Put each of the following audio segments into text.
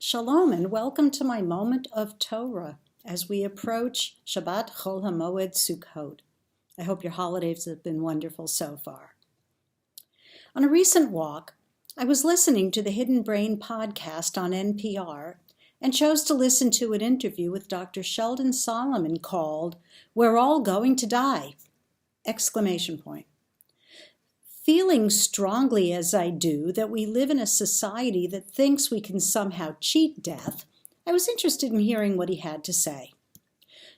Shalom and welcome to my moment of Torah as we approach Shabbat Chol HaMoed Sukkot. I hope your holidays have been wonderful so far. On a recent walk, I was listening to the Hidden Brain podcast on NPR and chose to listen to an interview with Dr. Sheldon Solomon called "We're All Going to Die!" Feeling strongly as I do that we live in a society that thinks we can somehow cheat death, I was interested in hearing what he had to say.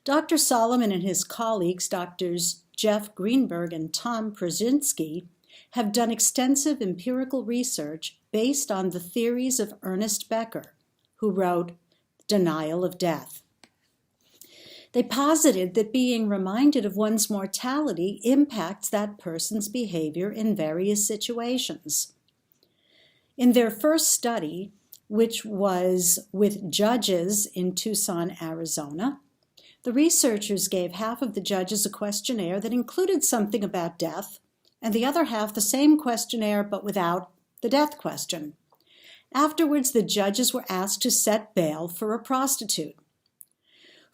Dr. Solomon and his colleagues, Drs. Jeff Greenberg and Tom Pruszynski, have done extensive empirical research based on the theories of Ernest Becker, who wrote Denial of Death. They posited that being reminded of one's mortality impacts that person's behavior in various situations. In their first study, which was with judges in Tucson, Arizona, the researchers gave half of the judges a questionnaire that included something about death, and the other half the same questionnaire but without the death question. Afterwards, the judges were asked to set bail for a prostitute.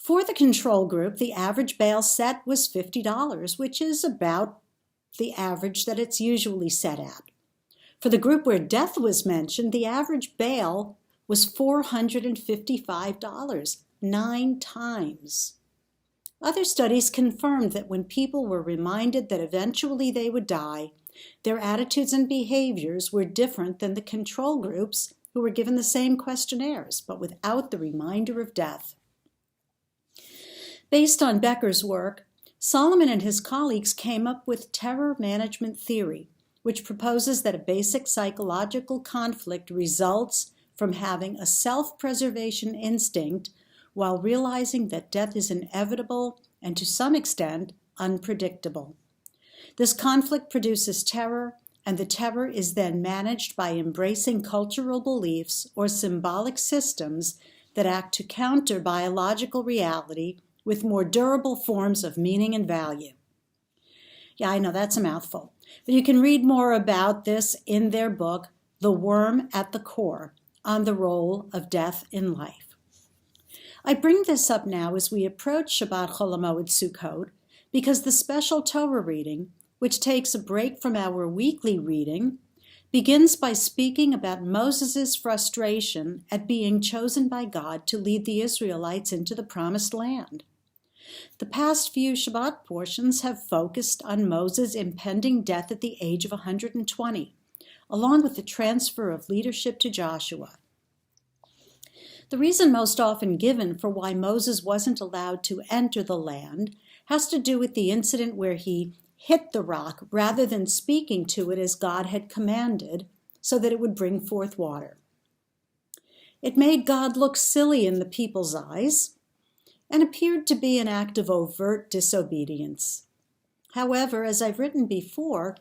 For the control group, the average bail set was $50, which is about the average that it's usually set at. For the group where death was mentioned, the average bail was $455, 9 times. Other studies confirmed that when people were reminded that eventually they would die, their attitudes and behaviors were different than the control groups who were given the same questionnaires, but without the reminder of death. Based on Becker's work, Solomon and his colleagues came up with terror management theory, which proposes that a basic psychological conflict results from having a self-preservation instinct while realizing that death is inevitable and to some extent unpredictable. This conflict produces terror, and the terror is then managed by embracing cultural beliefs or symbolic systems that act to counter biological reality with more durable forms of meaning and value. Yeah, I know that's a mouthful, but you can read more about this in their book, The Worm at the Core, on the role of death in life. I bring this up now as we approach Shabbat Chol HaMoed Sukkot because the special Torah reading, which takes a break from our weekly reading, begins by speaking about Moses' frustration at being chosen by God to lead the Israelites into the Promised Land. The past few Shabbat portions have focused on Moses' impending death at the age of 120, along with the transfer of leadership to Joshua. The reason most often given for why Moses wasn't allowed to enter the land has to do with the incident where he hit the rock rather than speaking to it as God had commanded so that it would bring forth water. It made God look silly in the people's eyes and appeared to be an act of overt disobedience. However, as I've written before,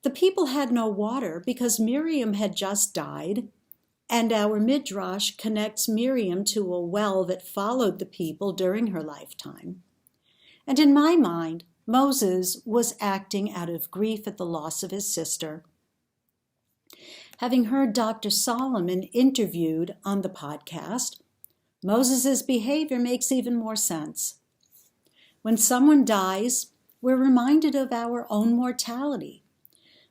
the people had no water because Miriam had just died, and our Midrash connects Miriam to a well that followed the people during her lifetime. And in my mind, Moses was acting out of grief at the loss of his sister. Having heard Dr. Solomon interviewed on the podcast, Moses' behavior makes even more sense. When someone dies, we're reminded of our own mortality.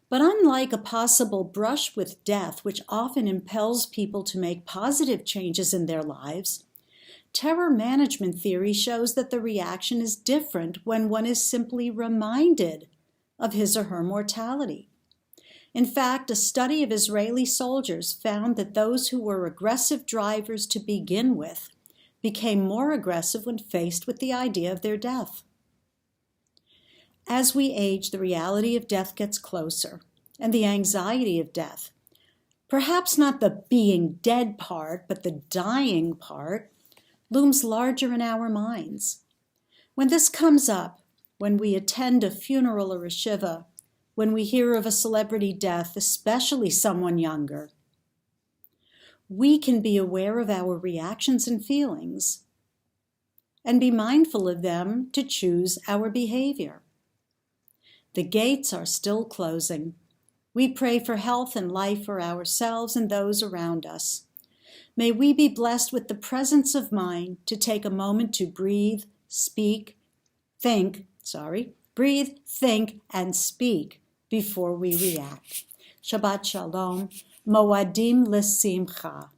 But unlike a possible brush with death, which often impels people to make positive changes in their lives, terror management theory shows that the reaction is different when one is simply reminded of his or her mortality. In fact, a study of Israeli soldiers found that those who were aggressive drivers to begin with became more aggressive when faced with the idea of their death. As we age, the reality of death gets closer, and the anxiety of death, perhaps not the being dead part, but the dying part, looms larger in our minds. When this comes up, when we attend a funeral or a shiva, when we hear of a celebrity death, especially someone younger, we can be aware of our reactions and feelings and be mindful of them to choose our behavior. The gates are still closing. We pray for health and life for ourselves and those around us. May we be blessed with the presence of mind to take a moment to breathe, think, and speak before we react. Shabbat Shalom, Moadim L'Simcha.